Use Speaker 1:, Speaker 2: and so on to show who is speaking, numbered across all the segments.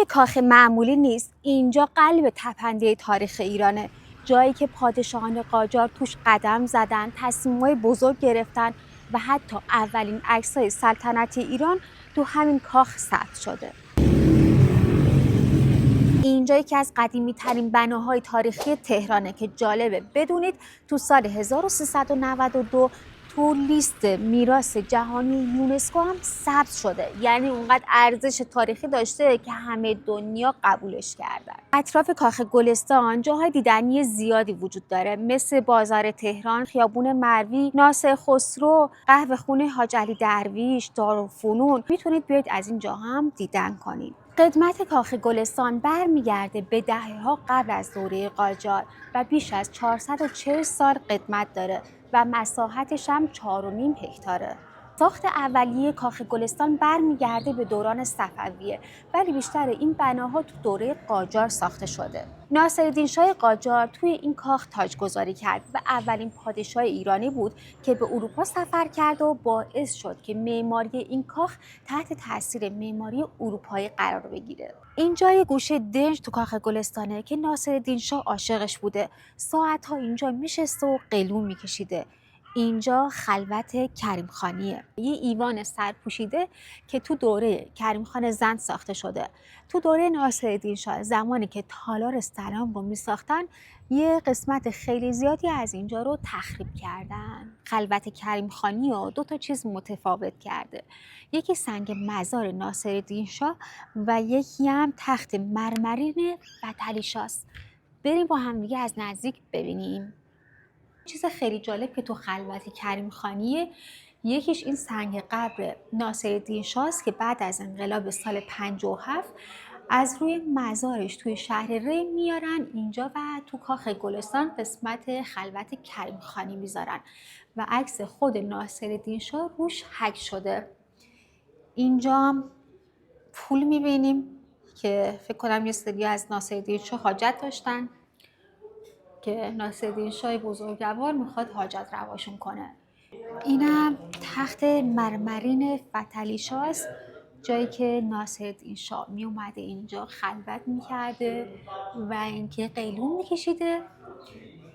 Speaker 1: یه کاخ معمولی نیست. اینجا قلب تپنده تاریخ ایرانه، جایی که پادشاهان قاجار توش قدم زدن، تصمیم‌های بزرگ گرفتن و حتی اولین عکس‌های سلطنتی ایران تو همین کاخ ثبت شده. اینجا یکی از قدیمی‌ترین بناهای تاریخی تهرانه که جالبه بدونید تو سال 1392 تو لیست میراث جهانی یونسکو هم ثبت شده. یعنی اونقدر ارزش تاریخی داشته که همه دنیا قبولش کردن. اطراف کاخ گلستان جاهای دیدنی زیادی وجود داره، مثل بازار تهران، خیابون مروی، ناصر خسرو، قهوه خونه حاج علی درویش، دارالفنون. میتونید بیاید از این جاها هم دیدن کنید. قدمت کاخ گلستان برمیگرده به دهه‌ها قبل از دوره قاجار و بیش از 440 سال قدمت داره و مساحتش هم 4.5 هکتاره. ساخت اولیه کاخ گلستان برمیگرده به دوران صفویه، ولی بیشتر این بناها تو دوره قاجار ساخته شده. ناصرالدین شاه قاجار توی این کاخ تاجگذاری کرد و اولین پادشاه ایرانی بود که به اروپا سفر کرد و باعث شد که معماری این کاخ تحت تاثیر معماری اروپایی قرار بگیره. اینجا یه گوشه دنج تو کاخ گلستانه که ناصرالدین شاه عاشقش بوده. ساعت‌ها اینجا میشسته و قلیون میکشیده. اینجا خلوت کریم خانیه، یه ایوان سرپوشیده که تو دوره کریم خان زند ساخته شده. تو دوره ناصرالدین شاه زمانی که تالار سلام رو می ساختن، یه قسمت خیلی زیادی از اینجا رو تخریب کردن. خلوت کریم خانی و 2 چیز متفاوت کرده. یکی سنگ مزار ناصرالدین شاه و یکی هم تخت مرمرین فتحعلی شاست. بریم با هم دیگه از نزدیک ببینیم. چیز خیلی جالب که تو خلوت کریم خانیه، یکیش این سنگ قبر ناصرالدین شاه است که بعد از انقلاب سال 57 از روی مزارش توی شهر ری میارن اینجا و تو کاخ گلستان قسمت خلوت کریم خانی میذارن و عکس خود ناصرالدین شاه روش حک شده. اینجا پول میبینیم که فکر کنم یه سری از ناصرالدین شاه حاجت داشتن که ناصرالدین شاه بزرگوار میخواد حاجت رواشون کنه. اینم تخت مرمرین فتحعلی شاه است، جایی که ناصرالدین شاه میومده اینجا خلوت میکرده و اینکه قیلون میکشیده.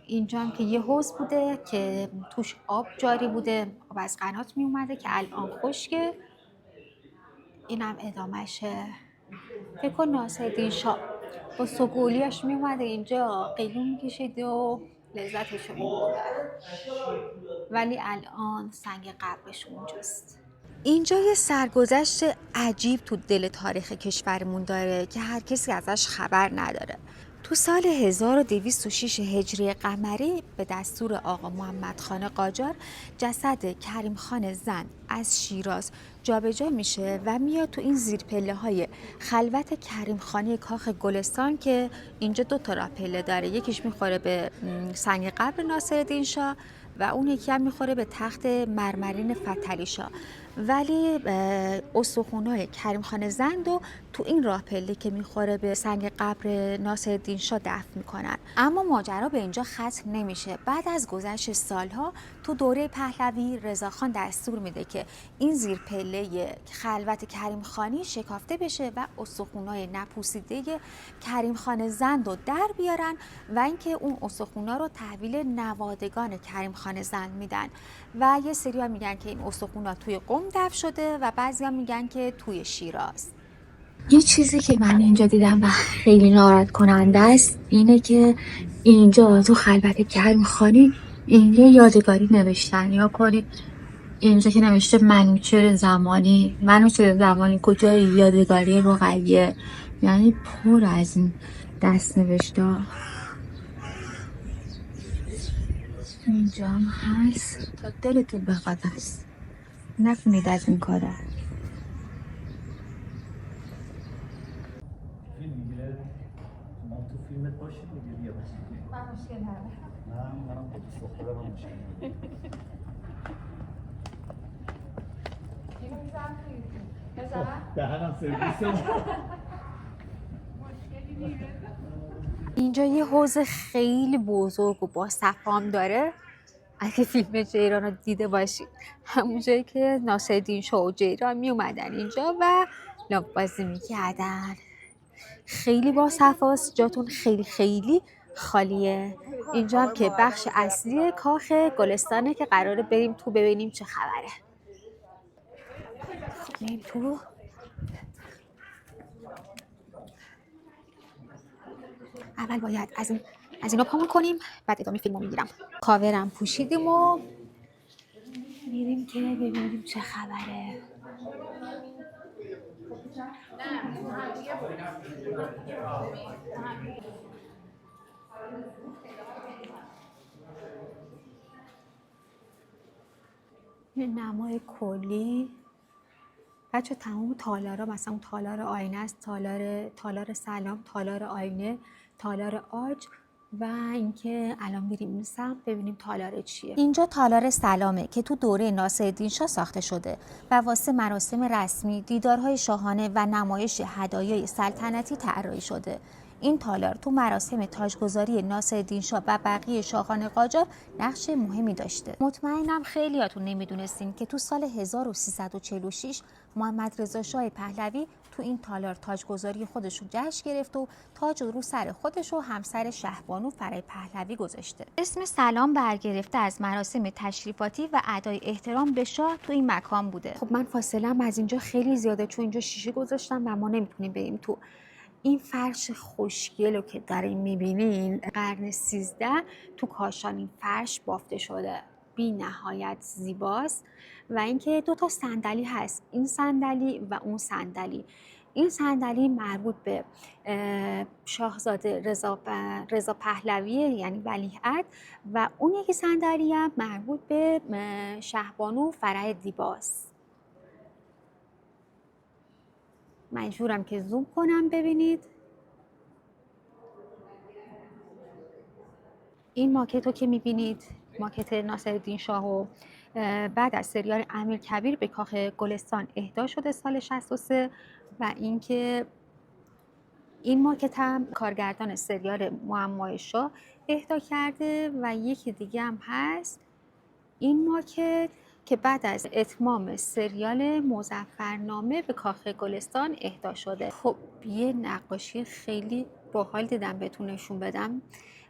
Speaker 1: اینجا هم که یه حوض بوده که توش آب جاری بوده، آب از قنات میومده که الان خشکه. اینم ادامهشه. فکر کن ناصرالدین شاه با سگولیاش میومده اینجا قیلون میکشیده و لذتشو میبرده، ولی الان سنگ قبرش اونجاست. اینجا یه سرگذشت عجیب تو دل تاریخ کشورمون داره که هر کسی ازش خبر نداره. تو سال 1206 هجری قمری به دستور آقا محمد خان قاجار جسد کریم خان زند از شیراز جابجا میشه و میاد تو این زیرپله های خلوت کریم خانی کاخ گلستان که اینجا 2 راه پله داره. یکیش میخوره به سنگ قبر ناصرالدین شاه و اون یکی هم میخوره به تخت مرمرین فتحعلی شاه، ولی استخونای کریم خان زند و تو این راه پله که میخوره به سنگ قبر ناصرالدین شاه دفن میکنن. اما ماجرا به اینجا ختم نمیشه. بعد از گذشت سالها تو دوره پهلوی رضاخان دستور میده که این زیر پله خلوت کریم خانی شکافته بشه و استخونای نپوسیده کریم خان زند رو در بیارن و اینکه اون استخونا رو تحویل نوادگان کریم خان زند میدن و یه سری میگن که این استخونا توی قم دفن شده و بعضیا میگن که توی شیراز.
Speaker 2: یه چیزی که من اینجا دیدم و خیلی ناراحت کننده است اینه که اینجا تو خلوت کریم خانی اینجا یادگاری نوشتن. یا کنید اینجا که نوشته منوچهر زمانی کجای یادگاری رقیه، یعنی پر از این دست نوشته. اینجا هم هست تا دلتون بخواد هست، نکنید از این کاره.
Speaker 1: اینجا یه حوض خیلی بزرگ و با صفام داره. اگه فیلم جیران رو دیده باشید، همون جایی که ناصرالدین شاه و جیران می اومدن اینجا و لامپ بازی میکردن. خیلی با صفاست، جاتون خیلی خیلی خالیه. اینجا هم که بخش اصلی کاخ گلستانه که قراره بریم تو ببینیم چه خبره. خب میریم تو. اول باید از اینا پامون کنیم، بعد ادامه فیلمو میگیرم. کاورم پوشیدیم و میریم که ببینیم چه خبره. یه نمای کلی بچه، تمام تالارا، مثلا اون تالار آینه است، تالار سلام، تالار آینه، تالار آج و اینکه الان میریم این سمت ببینیم تالار چیه. اینجا تالار سلامه که تو دوره ناصرالدین شاه ساخته شده و واسه مراسم رسمی، دیدارهای شاهانه و نمایش هدایای سلطنتی طراحی شده. این تالار تو مراسم تاجگذاری ناصرالدین شاه و بقیه شاهان قاجار نقش مهمی داشته. مطمئنم خیلیاتون نمیدونستین که تو سال 1346 محمد رضا شاه پهلوی تو این تالار تاجگذاری خودش رو جشن گرفت و تاج رو سر خودش و همسر شهبانو فرای پهلوی گذاشته. اسم سلام برگرفته از مراسم تشریفاتی و ادای احترام به شاه تو این مکان بوده. خب من فاصله‌ام از اینجا خیلی زیاده چون اینجا شیشه گذاشتم و ما نمیتونیم بریم تو. این فرش خوشگل رو که دارین میبینین قرن 13 تو کاشان این فرش بافته شده، بی نهایت زیباست. و اینکه 2 تا صندلی هست، این صندلی و اون صندلی. این صندلی مربوط به شاهزاده رضا پهلوی یعنی ولیعهد و اون یکی صندلی هم مربوط به شهبانو فرح دیباست. مجبورم که زوم کنم ببینید. این ماکت رو که میبینید، ماکت ناصرالدین شاه و بعد از سریال امیرکبیر به کاخ گلستان اهدا شده سال 63 و اینکه این ماکت هم کارگردان سریال معمای شاه اهدا کرده و یکی دیگه هم هست این ماکت که بعد از اتمام سریال مظفرنامه به کاخ گلستان اهدا شده. خب یه نقاشی خیلی باحال دیدم بهتون نشون بدم.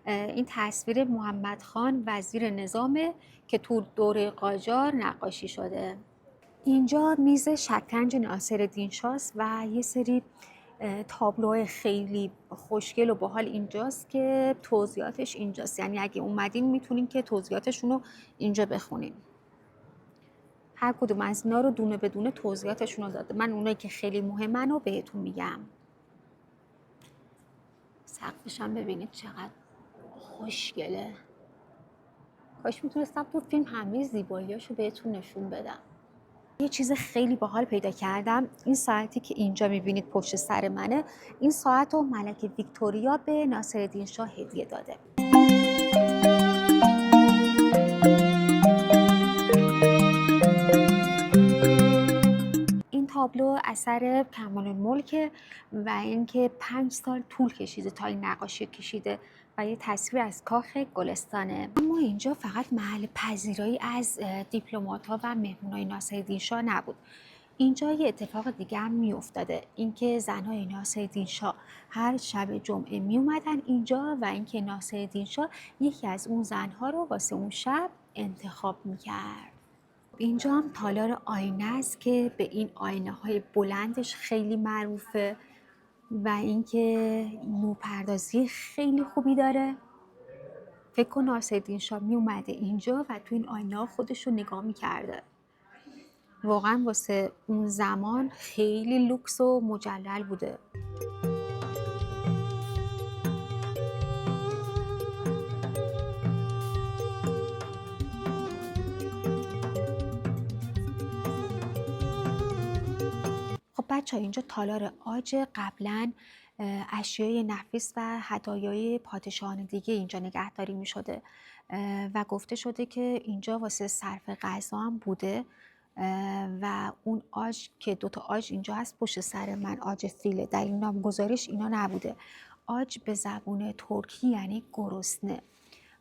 Speaker 1: این تصویر محمد خان وزیر نظامه که تو دوره قاجار نقاشی شده. اینجا میز شطرنج ناصرالدین شاه و یه سری تابلوهای خیلی خوشگل و باحال اینجاست که توضیحاتش اینجاست، یعنی اگه اومدین میتونین که توضیحاتشون رو اینجا بخونین. هر کدوم از اینا رو دونه بدونه توضیحاتشون رو داده. من اونایی که خیلی مهمن رو بهتون میگم. سقفش هم ببینید چقدر خوشگله. کاش میتونستم تو فیلم همه زیباییاشو بهتون نشون بدم. یه چیز خیلی باحال پیدا کردم. این ساعتی که اینجا میبینید پشت سر منه، این ساعت رو ملکه ویکتوریا به ناصرالدین شاه هدیه داده. این تابلو اثر کمال‌الملک و اینکه 5 سال طول کشیده تا این نقاشی کشیده و یه تصویر از کاخ گلستانه. اما اینجا فقط محل پذیرایی از دیپلمات‌ها و مهمونای ناصرالدین شاه نبود. اینجا یه اتفاق دیگه هم میافتاده، اینکه زنهای ناصرالدین شاه هر شب جمعه می اومدن اینجا و اینکه ناصرالدین شاه یکی از اون زنها رو واسه اون شب انتخاب میکرد. اینجا هم تالار آینه است که به این آینه های بلندش خیلی معروفه و اینکه نورپردازی خیلی خوبی داره. فکر کن ناصرالدین شاه می اومده اینجا و تو این آینه ها خودش رو نگاه میکرده. واقعا واسه اون زمان خیلی لوکس و مجلل بوده. خب بچه ها اینجا تالار آج قبلا اشیای نفیس و هدایای پادشاهان دیگه اینجا نگهداری می شده و گفته شده که اینجا واسه صرف غذا هم بوده و اون آج که 2 تا آج اینجا هست پشت سر من، آج فیله، در این نامگذاریش اینا نبوده. آج به زبون ترکی یعنی گرسنه،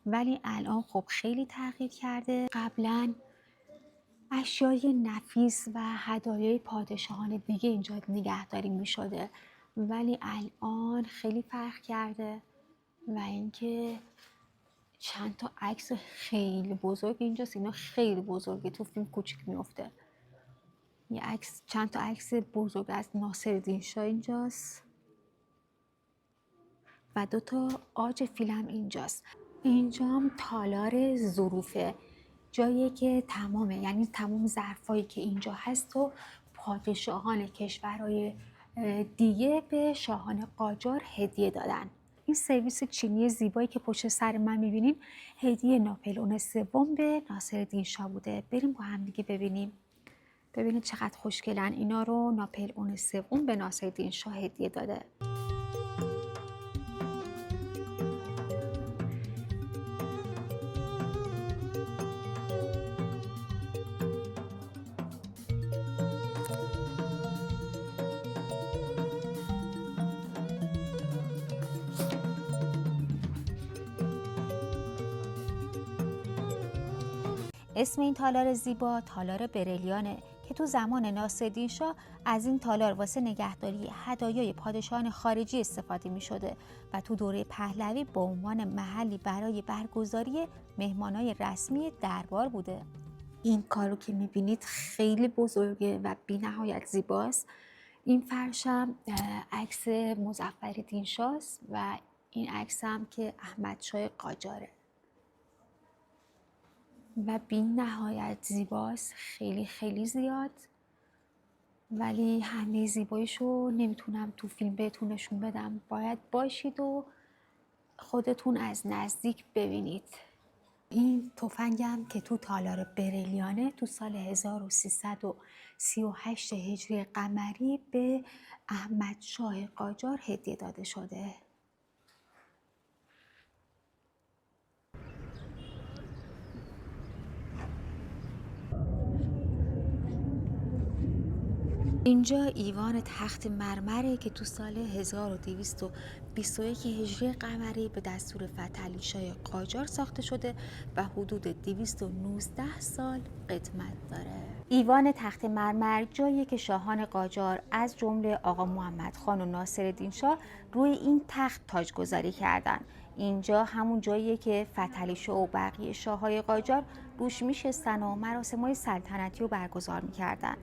Speaker 1: ولی الان خب خیلی تغییر کرده. قبلا اشیای نفیس و هدایای پادشاهان دیگه اینجا نگهداری می شده ولی الان خیلی فرق کرده و اینکه چند تا عکس خیلی بزرگ اینجاست. اینا خیلی بزرگه، تو فیلم کوچیک میفته. یه عکس، چند تا عکس بزرگ از ناصرالدین شاه اینجاست و 2 تا عاج فیلم اینجاست. اینجا هم تالار ظروفه، جایی که یعنی تمام ظرفایی که اینجا هست و پادشاهان کشورهای دیگه به شاهان قاجار هدیه دادن. این سرویس چینی زیبایی که پشت سر من میبینین هدیه ناپلئون سوم به ناصرالدین شاه بوده. بریم با هم دیگه ببینیم. ببینید چقدر خوشگلن. اینا رو ناپلئون سوم به ناصرالدین شاه هدیه داده. اسم این تالار زیبا تالار برلیانه که تو زمان ناصرالدین شاه از این تالار واسه نگهداری هدایای پادشاهان خارجی استفاده می شده و تو دوره پهلوی به عنوان محلی برای برگزاری مهمانای رسمی دربار بوده. این کارو که می بینید خیلی بزرگه و بی نهایت زیباست. این فرشم عکس مظفرالدین شاه و این عکس هم که احمدشاه قاجاره و بی نهایت زیباست، خیلی خیلی زیاد. ولی همه زیباییشو نمیتونم تو فیلم بهتون نشون بدم، باید باشید و خودتون از نزدیک ببینید. این تفنگم که تو تالار برلیانه تو سال 1338 هجری قمری به احمدشاه قاجار هدیه داده شده. اینجا ایوان تخت مرمره که تو سال 1221 هجری قمری به دستور فتحعلی شاه قاجار ساخته شده و حدود 219 سال قدمت داره. ایوان تخت مرمر جاییه که شاهان قاجار از جمله آقا محمد خان و ناصرالدین شاه روی این تخت تاجگذاری کردن. اینجا همون جاییه که فتحعلی شاه و بقیه شاههای قاجار روش میشستن و مراسم‌های سلطنتی رو برگزار میکردن.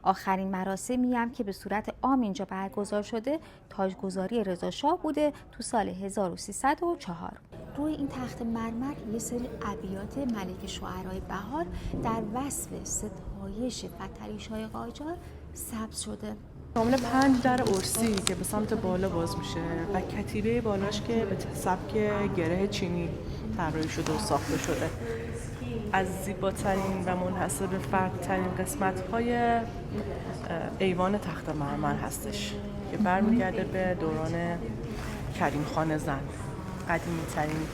Speaker 1: آخرین مراسمی هم که به صورت عام اینجا برگزار شده تاجگذاری رضا شاه بوده تو سال 1304. روی این تخت مرمر یه سری ابیات ملک شعرای بهار در وصف ستایش فتحعلی شاه قاجار ثبت شده.
Speaker 3: کامل 5 در ارسی که به سمت بالا باز میشه و کتیبه بالاش که به سبک گره چینی طراحی شده و ساخته شده. از زیباترین و منحصر به فردترین قسمت‌های ایوان تخت مرمر هستش که برمیگرده به دوران کریم خان زند. قدیمی‌ترین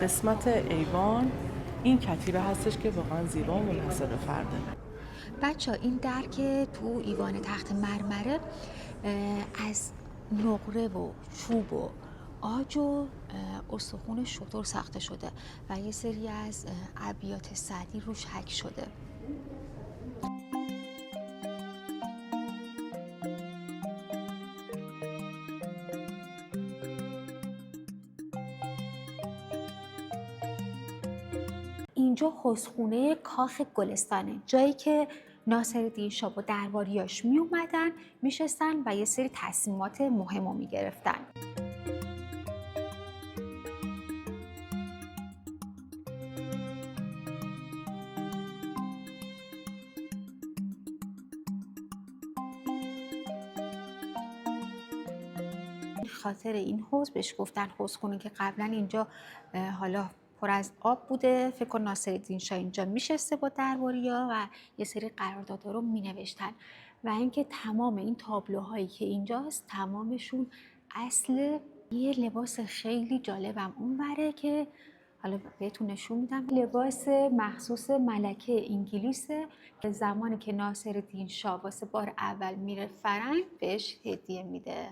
Speaker 3: قسمت ایوان این کتیبه هستش که واقعا زیبا و منحصر به فرده.
Speaker 1: بچه این در که تو ایوان تخت مرمره از نقره و چوب و عاج و استخون شتر ساخته شده و یه سری از ابیات سعدی روش حک شده. اینجا حوضخونه کاخ گلستانه، جایی که ناصرالدین شاه با درباریاش می اومدن میشستن و یه سری تصمیمات مهم رو می گرفتن. خاطر این حوض بهش گفتن حوضخونه که قبلا اینجا حالا پر از آب بوده. فکر کن ناصرالدین شاه اینجا میشسته با درباریا و یه سری قراردادها رو مینوشتن و اینکه تمام این تابلوهایی که اینجاست تمامشون اصل یه لباس خیلی جالبم اونوره که حالا بهتون نشون میدم. لباس مخصوص ملکه انگلیسه که زمانی که ناصرالدین شاه واسه بار اول میره فرنگ بهش هدیه میده.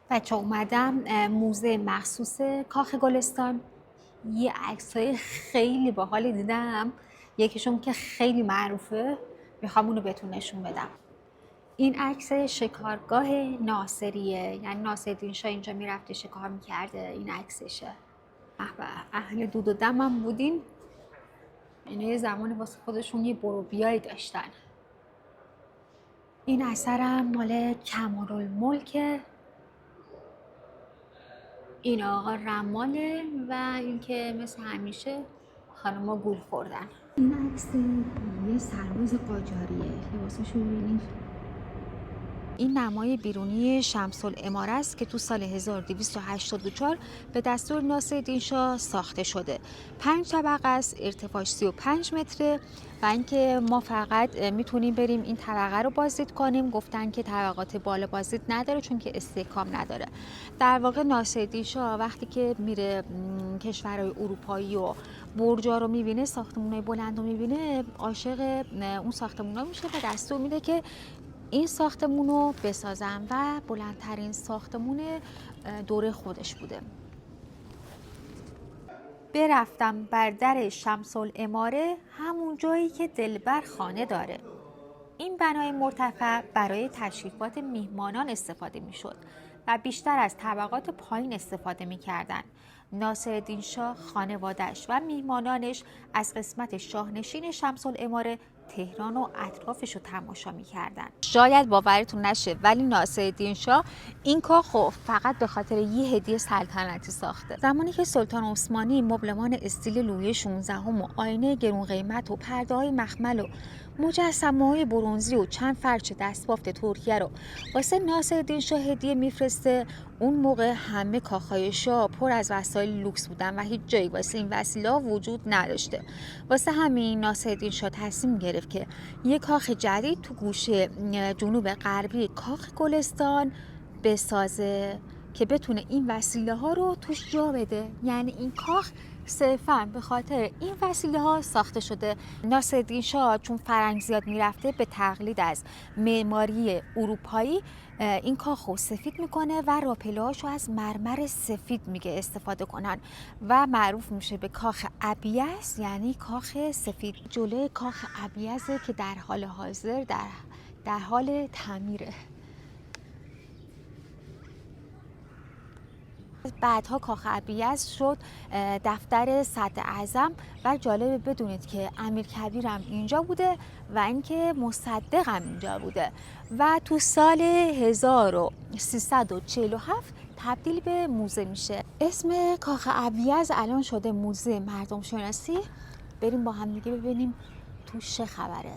Speaker 1: بچه اومدم موزه مخصوص کاخ گلستان یه عکسای خیلی باحالی دیدم، یکیشون که خیلی معروفه، میخوام اونو بهتون نشون بدم. این عکس شکارگاه ناصریه، یعنی ناصرالدین شاه اینجا میرفته شکار میکرده. این عکسشه. اهل دود و دم هم بودین، اینا یه زمانی واسه خودشون یه برو بیایی داشتن. این اثرم مال کمال‌الملک. این آقا رماله و این که مثل همیشه خانوما گول خوردن. این عکس یه سرباز قاجاریه، لباساشو ببینید. این نمای بیرونی شمس العماره است که تو سال 1284 به دستور ناصرالدین شاه ساخته شده. 5 طبقه است، ارتفاعش 35 متره و اینکه ما فقط میتونیم بریم این طبقه رو بازدید کنیم. گفتن که طبقات بالا بازدید نداره چون که استحکام نداره. در واقع ناصرالدین شاه وقتی که میره کشورهای اروپایی و برجا رو میبینه، ساختمونای بلند رو میبینه، عاشق اون ساختمونا میشه و دستور میده که این ساختمون رو بسازن و بلندترین ساختمون دوره خودش بوده. برفتم بر در شمس العماره، همون جایی که دلبر خانه داره. این بنای مرتفع برای تشریفات میهمانان استفاده میشد و بیشتر از طبقات پایین استفاده میکردن. ناصرالدین شاه، خانواده‌اش و میهمانانش از قسمت شاهنشین شمس العماره تهران و اطرافش رو تماشا میکردن. شاید باورتون نشه ولی ناصرالدین شاه این کاخو فقط به خاطر یه هدیه سلطنتی ساخته. زمانی که سلطان عثمانی مبلمان استیل لویی 16 و آینه گرون قیمت و پرده‌های مخمل و مجسمه‌های برنزی و چند فرش دستبافت ترکیه رو واسه ناصرالدین شاه هدیه میفرسته، اون موقع همه کاخهای شاه پر از وسایل لوکس بودن و هیچ جایی واسه این وسیله وجود نداشته. واسه همین ناصرالدین شاه تصمیم گرفت که یک کاخ جدید تو گوشه جنوب غربی کاخ گلستان بسازه که بتونه این وسیله ها رو توش جا بده. یعنی این کاخ صرفاً به خاطر این وسیله ها ساخته شده. ناصرالدین شاه چون فرنگ زیاد میرفته، به تقلید از معماری اروپایی این کاخ رو سفید میکنه و راپله‌هاشو از مرمر سفید میگه استفاده کنن و معروف میشه به کاخ ابیض، یعنی کاخ سفید. جلوی کاخ ابیضه که در حال حاضر در حال تعمیره. بعدها کاخ ابیض شد دفتر صدراعظم و جالبه بدونید که امیرکبیرم اینجا بوده و اینکه مصدقم اینجا بوده و تو سال 1347 تبدیل به موزه میشه. اسم کاخ ابیض الان شده موزه مردم شناسی. بریم با هم دیگه ببینیم تو چه خبره.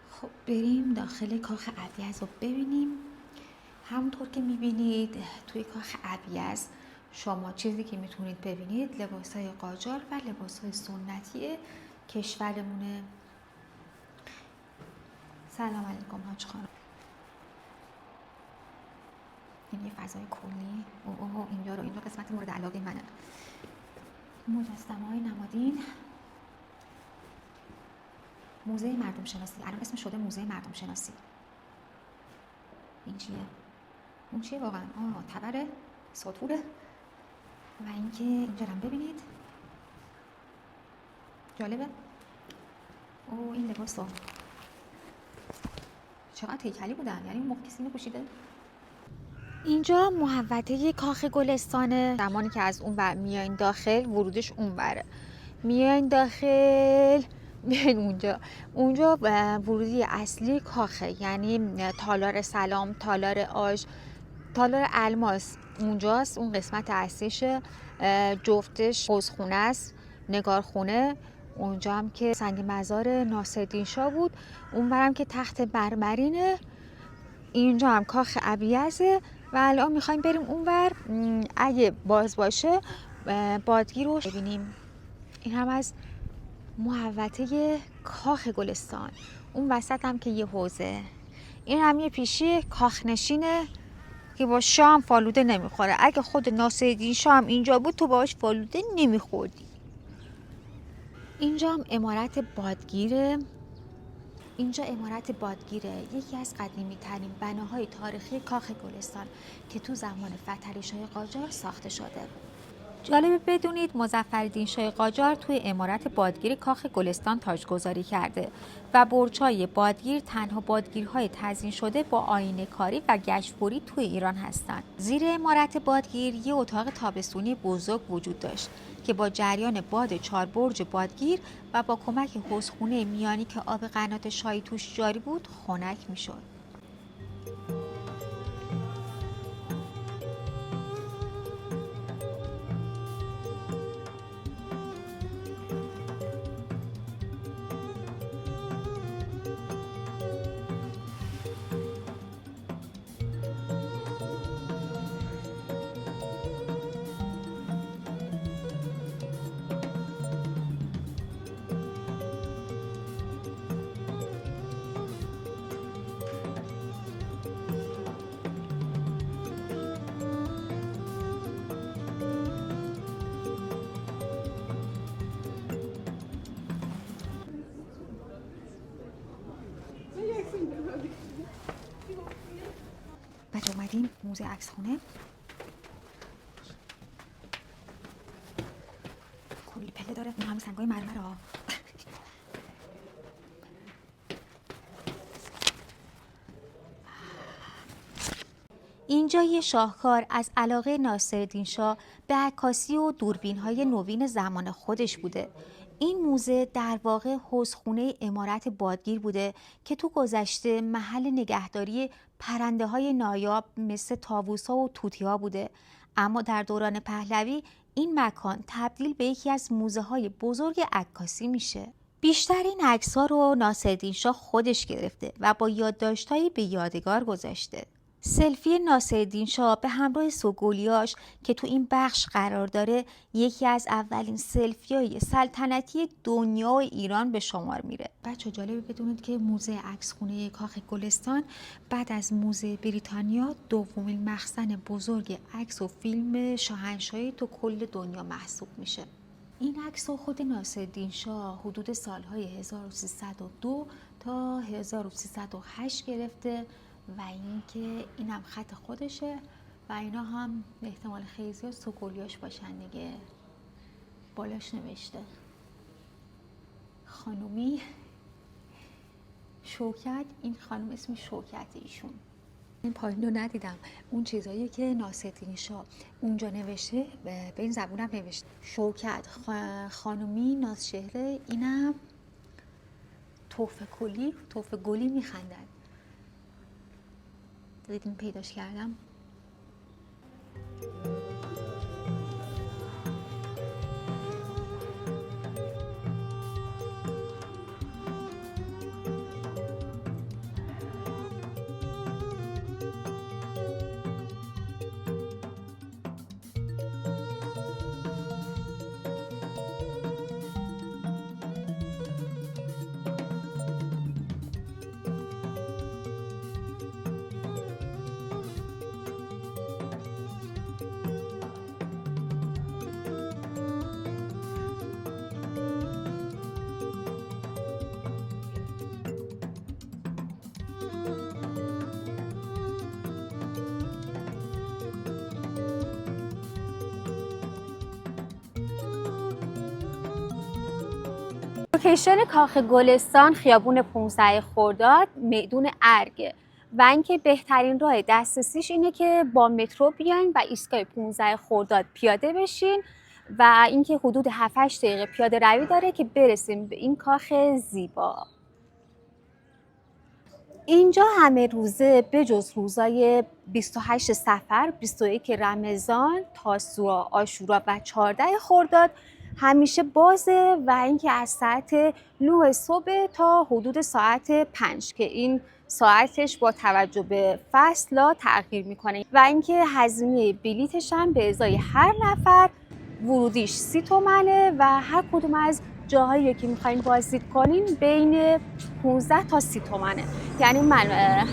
Speaker 1: خب بریم داخل کاخ ابیض رو ببینیم. همونطور که میبینید توی کاخ ابیض شما چیزی که میتونید ببینید لباسهای قاجار و لباسهای سنتی کشورمونه. سلام علیکم حاج خانم. این یه فضای کلی. اینجا قسمت مورد علاقه منه. مجسمه‌های نمادین. موزه مردم شناسی. الان اسم شده موزه مردم شناسی. این چیه؟ اون چیه واقعا؟ تبره؟ ساطوره؟ و اینکه اینجا هم ببینید جالبه. این لباس ها چقدر هیکلی بودن، یعنی اون موقع کسی اینو پوشیده. اینجا محوطه کاخ گلستانه. زمانی که از اون ور میاین داخل، ورودش اون وره، میاین داخل بیاین اونجا ورودی اصلی کاخه، یعنی تالار سلام، تالار آج، تالار الماس اونجاست. اون قسمت اصلیشه. جفتش حوضخونه است، نگارخونه. اونجا هم که سنگ مزار ناصرالدین شاه بود. اون برم که تخت مرمرینه. اینجا هم کاخ ابیضه و الان میخوایم بریم اونور. اگه باز باشه بادگیر رو ببینیم. این هم از محوطه کاخ گلستان. اون وسط هم که یه حوضه. این هم یه پیشی کاخ نشینه که با شام فالوده نمیخوره. اگه خود ناصرالدین شاه هم اینجا بود تو باهاش فالوده نمیخوردی. اینجا هم عمارت بادگیره. یکی از قدیمی ترین بناهای تاریخی کاخ گلستان که تو زمان فتحعلی‌شاه قاجار ساخته شده. جالبه بدونید مظفرالدین شاه قاجار توی عمارت بادگیر کاخ گلستان تاجگذاری کرده و برج‌های بادگیر تنها بادگیرهای تزیین شده با آینه کاری و گچ‌بری توی ایران هستند. زیر عمارت بادگیر یه اتاق تابستونی بزرگ وجود داشت که با جریان باد 4 برج بادگیر و با کمک حوضخونه میانی که آب قنات شاهی توش جاری بود خنک میشد. بعد اومدیم موزه عکس خونه. کلی پله داره، این همه سنگای مرمر ها. اینجا یه شاهکار از علاقه ناصرالدین شاه به عکاسی و دوربین‌های نوین زمان خودش بوده. این موزه در واقع حوضخونه عمارت بادگیر بوده که تو گذشته محل نگهداری پرنده‌های نایاب مثل طاووس‌ها و طوطی‌ها بوده، اما در دوران پهلوی این مکان تبدیل به یکی از موزه‌های بزرگ عکاسی میشه. بیشتر این عکس‌ها رو ناصرالدین شاه خودش گرفته و با یادداشت‌هایی به یادگار گذاشته. سلفی ناصرالدین شاه به همراه سوگلیاش که تو این بخش قرار داره یکی از اولین سلفی‌های سلطنتی دنیا و ایران به شمار میره. بچه جالبه بدونید که موزه عکسخونه کاخ گلستان بعد از موزه بریتانیا دومین مخزن بزرگ عکس و فیلم شاهنشاهی تو کل دنیا محسوب میشه. این عکس رو خود ناصرالدین شاه حدود سالهای 1302 تا 1308 گرفته و اینکه اینم خط خودشه و اینا هم احتمال خیلی زیاد سوگلیاش باشن دیگه. بالاش نوشته خانومی شوکت، این خانم اسم شوکت ایشون. این پایین رو ندیدم، اون چیزایی که ناصرالدین شاه اونجا نوشته به این زبونم نوشته شوکت خانومی نازشهره، اینم توفه گلی میخندن. دیدیم پیداش کردم. لوکیشن کاخ گلستان خیابون 15 خرداد میدون ارگ و اینکه بهترین راه دسترسیش اینه که با مترو بیاین و ایستگاه 15 خرداد پیاده بشین و اینکه حدود 7-8 دقیقه پیاده روی داره که برسیم به این کاخ زیبا. اینجا همه روزه بجز روزای 28 صفر، 21 رمضان، تاسوعا، عاشورا و 14 خرداد همیشه بازه و اینکه از ساعت 9 صبح تا حدود ساعت 5 که این ساعتش با توجه به فصل تغییر میکنه و اینکه هزینه بلیتش هم به ازای هر نفر ورودیش 30 تومنه و هر کدوم از جاهایی که میخواین بازدید کنین بین 15 تا 30 تومنه. یعنی من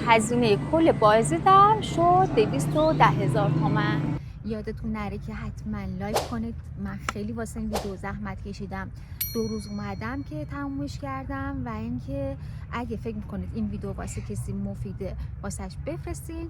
Speaker 1: هزینه کل بازدیدم شد 210,000 تومن. یادتون نره که حتما لایک کنید. من خیلی واسه این ویدیو زحمت کشیدم، 2 روز اومدم که تمومش کردم و اینکه اگه فکر میکنید این ویدیو واسه کسی مفیده واسش بفرستین